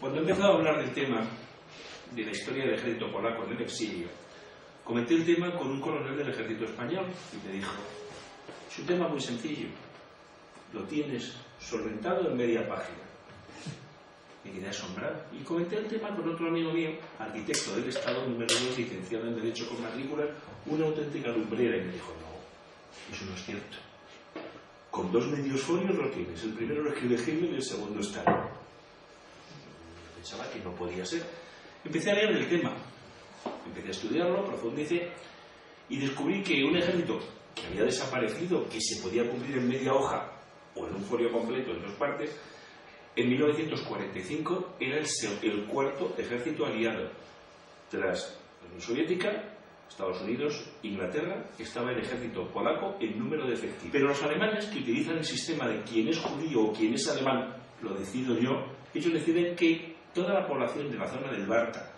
Cuando he empezado a hablar del tema de la historia del ejército polaco en el exilio, comenté el tema con un coronel del ejército español y me dijo: es un tema muy sencillo, lo tienes solventado en media página. Me quedé asombrado y comenté el tema con otro amigo mío, arquitecto del Estado, número 2, licenciado en Derecho con matrícula, una auténtica lumbrera, y me dijo: no, eso no es cierto. Con 2 medios folios lo tienes, el primero lo escribe Hitler y el segundo Stalin. Pensaba que no podía ser. Empecé a leer el tema, empecé a estudiarlo, profundicé y descubrí que un ejército que había desaparecido, que se podía cumplir en media hoja o en un folio completo en 2 partes, en 1945 era el cuarto ejército aliado. Tras la Unión Soviética, Estados Unidos, Inglaterra, estaba el ejército polaco en número de efectivos. Pero los alemanes, que utilizan el sistema de quién es judío o quién es alemán, lo decido yo, ellos deciden que toda la población de la zona del Barta,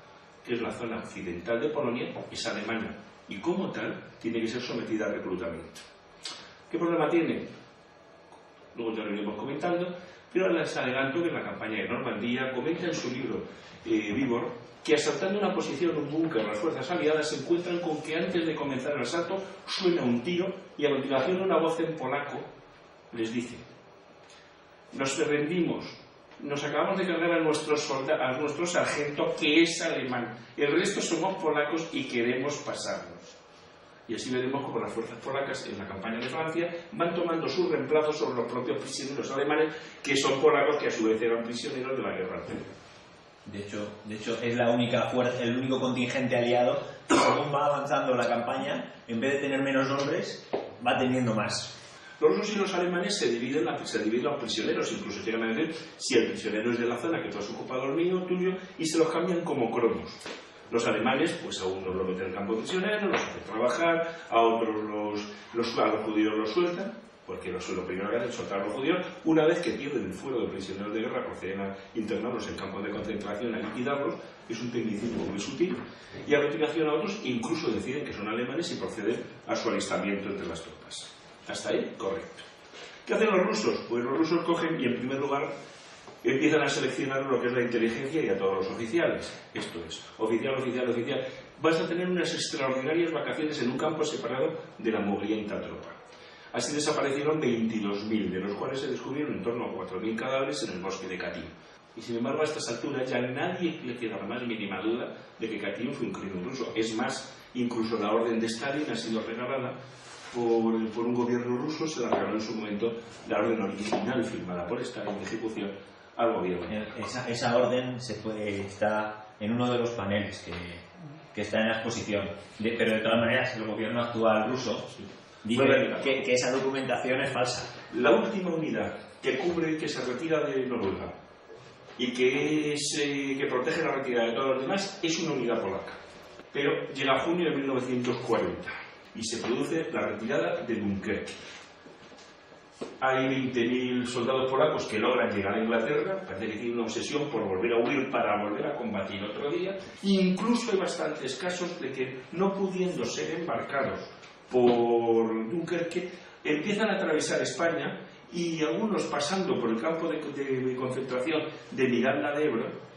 que es la zona occidental de Polonia, es alemana y como tal tiene que ser sometida a reclutamiento. ¿Qué problema tiene? Luego ya lo iremos comentando, pero les adelanto que en la campaña de Normandía comenta en su libro Vivor que asaltando una posición, un búnker, las fuerzas aliadas se encuentran con que antes de comenzar el asalto suena un tiro y a continuación una voz en polaco les dice: nos rendimos, nos acabamos de cargar a nuestro sargento que es alemán, el resto somos polacos y queremos pasarnos. Y así veremos cómo las fuerzas polacas en la campaña de Francia van tomando sus reemplazos sobre los propios prisioneros alemanes, que son polacos que a su vez eran prisioneros de la guerra anterior. De hecho es la única fuerza, el único contingente aliado que, según va avanzando la campaña, en vez de tener menos hombres, va teniendo más. Los rusos y los alemanes se dividen los prisioneros, incluso llegan a decir si el prisionero es de la zona que tú has ocupado, el mío, tuyo, y se los cambian como cromos. Los alemanes, pues a unos los meten en el campo de prisioneros, los hacen trabajar, a otros a los judíos los sueltan, porque lo primero que hacen es soltar a los judíos. Una vez que pierden el fuero de prisioneros de guerra, proceden a internarlos en campos de concentración, a liquidarlos. Es un tecnicismo muy sutil. Y a continuación a otros incluso deciden que son alemanes y proceden a su alistamiento entre las tropas. ¿Hasta ahí? Correcto. ¿Qué hacen los rusos? Pues los rusos cogen y en primer lugar empiezan a seleccionar lo que es la inteligencia y a todos los oficiales. Esto es, oficial. Vas a tener unas extraordinarias vacaciones en un campo separado de la mugrienta tropa. Así desaparecieron 22.000, de los cuales se descubrieron en torno a 4.000 cadáveres en el bosque de Katyn. Y sin embargo, a estas alturas ya nadie le queda la más mínima duda de que Katyn fue un crimen ruso. Es más, incluso la orden de Stalin ha sido regalada por un gobierno ruso, se la regaló en su momento la orden original firmada por Stalin de ejecución al gobierno. Esa orden está en uno de los paneles que está en la exposición, pero de todas maneras el gobierno actual ruso dice que esa documentación es falsa. La última unidad que se retira de Noruega y que protege la retirada de todos los demás es una unidad polaca, pero llega a junio de 1940 y se produce la retirada de Dunkerque. Hay 20.000 soldados polacos que logran llegar a Inglaterra, parece que tienen una obsesión por volver a huir para volver a combatir otro día. Incluso hay bastantes casos de que, no pudiendo ser embarcados por Dunkerque, empiezan a atravesar España y algunos pasando por el campo de concentración de Miranda de Ebro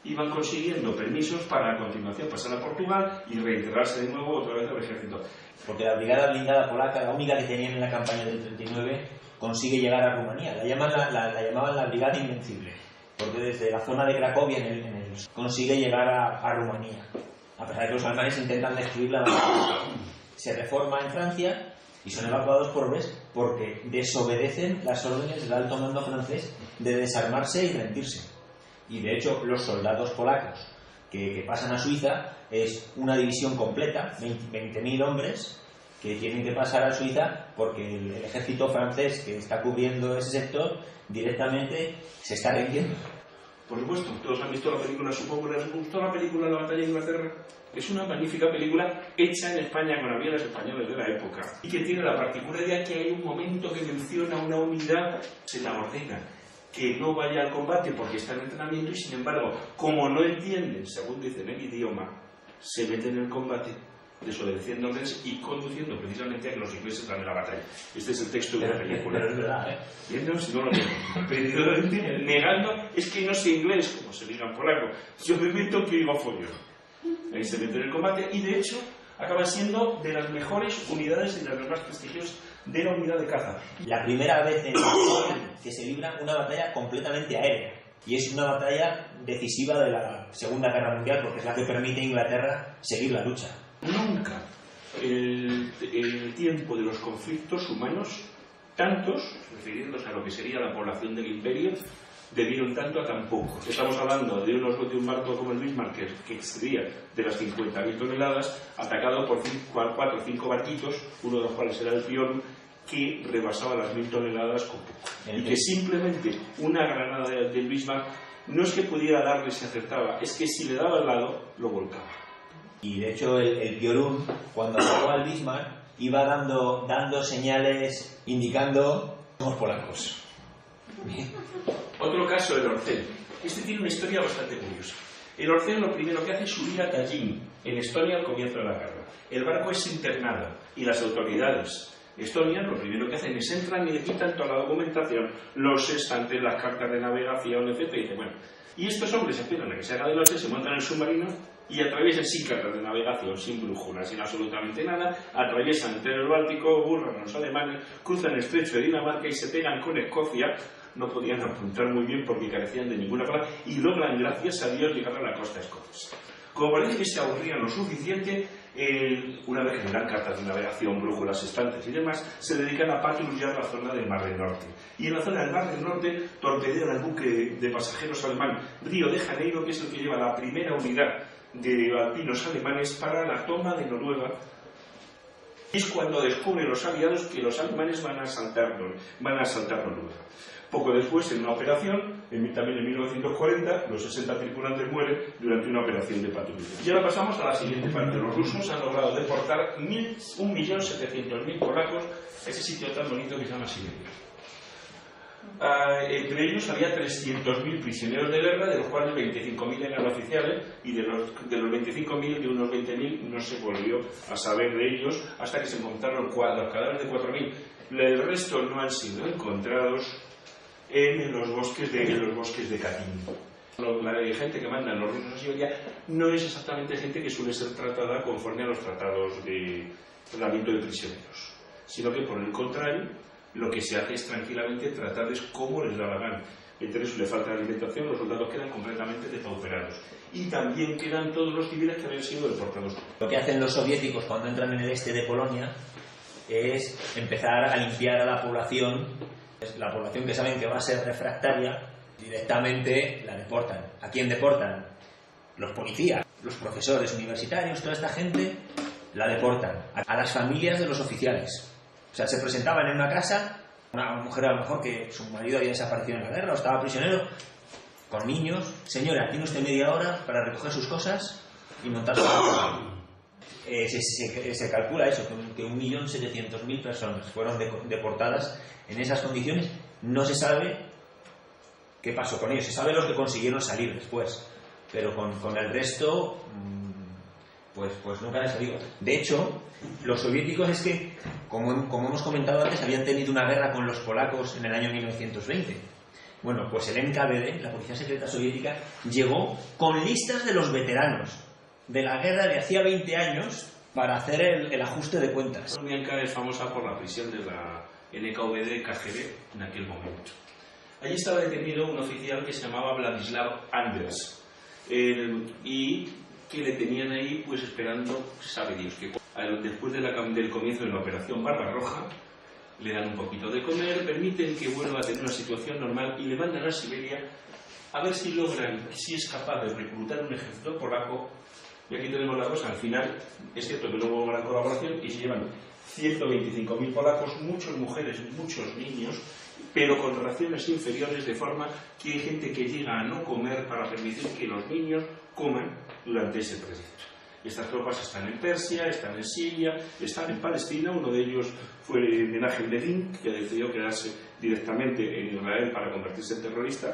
iban consiguiendo permisos para a continuación pasar a Portugal y reintegrarse de nuevo otra vez al ejército. Porque la brigada blindada polaca, la única que tenían en la campaña del 39, consigue llegar a Rumanía. La llamaban la Brigada Invencible, porque desde la zona de Cracovia consigue llegar a Rumanía. A pesar de que los alemanes intentan destruirla, se reforma en Francia y son evacuados por hombres porque desobedecen las órdenes del alto mando francés de desarmarse y rendirse. Y de hecho, los soldados polacos que pasan a Suiza es una división completa, 20.000 hombres, que tienen que pasar a Suiza porque el ejército francés que está cubriendo ese sector directamente se está rindiendo. Por supuesto, todos han visto la película, supongo que les gustó la película La batalla de Inglaterra. Es una magnífica película hecha en España con aviones españoles de la época y que tiene la particularidad que hay un momento que menciona una unidad, se la ordena que no vaya al combate porque está en entrenamiento y sin embargo, como no entienden, según dicen el idioma, se meten en el combate desobedeciendo órdenes y conduciendo precisamente a que los ingleses ganen la batalla. Este es el texto de la película. Pero es verdad, ¿eh? ¿Entiendes? Si no lo niego. Precisamente negando, es que no sé inglés, como se diga en polaco, yo me meto que iba follo. Ahí se mete en el combate y de hecho acaba siendo de las mejores unidades y de las más prestigiosas de la unidad de caza. La primera vez en la historia que se libra una batalla completamente aérea. Y es una batalla decisiva de la Segunda Guerra Mundial porque es la que permite a Inglaterra seguir la lucha. Nunca el tiempo de los conflictos humanos, tantos, refiriéndose a lo que sería la población del imperio, debieron tanto a tan poco. Estamos hablando de un barco como el Bismarck, que excedía de las 50.000 toneladas, atacado por 4 o 5 barquitos, uno de los cuales era el Pion, que rebasaba las 1.000 toneladas con poco. Y que simplemente una granada del Bismarck no es que pudiera darle si acertaba, es que si le daba al lado, lo volcaba. Y de hecho el Piorun, cuando atacó al Bismarck, iba dando señales indicando somos polacos. Otro caso, el Orcel. Este tiene una historia bastante curiosa. El Orcel lo primero que hace es subir a Tallinn, en Estonia, al comienzo de la guerra. El barco es internado y las autoridades estonias lo primero que hacen es entran y le quitan toda la documentación, los estantes, las cartas de navegación, etc. Y dicen, bueno, y estos hombres esperan a que se haga de noche, se montan en el submarino y atraviesan sin cartas de navegación, sin brújulas, sin absolutamente nada, atraviesan el Báltico, burlan a los alemanes, cruzan el estrecho de Dinamarca y se pegan con Escocia. No podían apuntar muy bien porque carecían de ninguna palabra y logran, gracias a Dios, llegar a la costa escocesa. Como parece que se aburrían lo suficiente, una vez que le dan cartas de navegación, brújulas, estantes y demás, se dedican a patrullar la zona del Mar del Norte. Y en la zona del Mar del Norte torpedean al buque de pasajeros alemán Río de Janeiro, que es el que lleva la primera unidad de alpinos alemanes para la toma de Noruega. Es cuando descubren los aliados que los alemanes van a asaltar Noruega. Poco después, en una operación, también en 1940, los 60 tripulantes mueren durante una operación de patrulla. Y ahora pasamos a la siguiente parte. Los rusos han logrado deportar 1.700.000 polacos a ese sitio tan bonito que se llama Siberia. Entre ellos había 300.000 prisioneros de guerra, de los cuales 25.000 eran oficiales, y de los 25.000, de unos 20.000 no se volvió a saber de ellos hasta que se encontraron los cadáveres de 4.000. El resto no han sido encontrados en los bosques de Katyn. La gente que mandan los rusos a Siberia no es exactamente gente que suele ser tratada conforme a los tratados de tratamiento de prisioneros, sino que por el contrario lo que se hace es tranquilamente tratarles como les da la gana. Entre eso le falta alimentación, los soldados quedan completamente depauperados y también quedan todos los civiles que habían sido deportados. Lo que hacen los soviéticos cuando entran en el este de Polonia es empezar a limpiar a la población que saben que va a ser refractaria, directamente la deportan. ¿A quién deportan? Los policías, los profesores universitarios, toda esta gente la deportan. A las familias de los oficiales. O sea, se presentaban en una casa, una mujer a lo mejor que su marido había desaparecido en la guerra o estaba prisionero, con niños. Señora, tiene usted media hora para recoger sus cosas y montarse a la se calcula eso, que 1.700.000 personas fueron deportadas en esas condiciones. No se sabe qué pasó con ellos, se sabe los que consiguieron salir después, pero con el resto pues nunca han salido. De hecho, los soviéticos es que, como hemos comentado antes, habían tenido una guerra con los polacos en el año 1920. Bueno, pues el NKVD, la policía secreta soviética, llegó con listas de los veteranos de la guerra de hacía 20 años para hacer el ajuste de cuentas. Mianka es famosa por la prisión de la NKVD KGB en aquel momento. Allí estaba detenido un oficial que se llamaba Vladislav Anders y que le tenían ahí pues esperando, sabe Dios que después del comienzo de la operación Barbarroja le dan un poquito de comer, permiten que vuelva a tener una situación normal y le mandan a Siberia a ver si logran, si es capaz de reclutar un ejército polaco. Y aquí tenemos la cosa, al final es cierto que no hubo gran colaboración y se llevan 125.000 polacos, muchas mujeres, muchos niños, pero con raciones inferiores, de forma que hay gente que llega a no comer para permitir que los niños coman durante ese trayecto. Estas tropas están en Persia, están en Siria, están en Palestina. Uno de ellos fue Menachem Begin, que decidió quedarse directamente en Israel para convertirse en terrorista.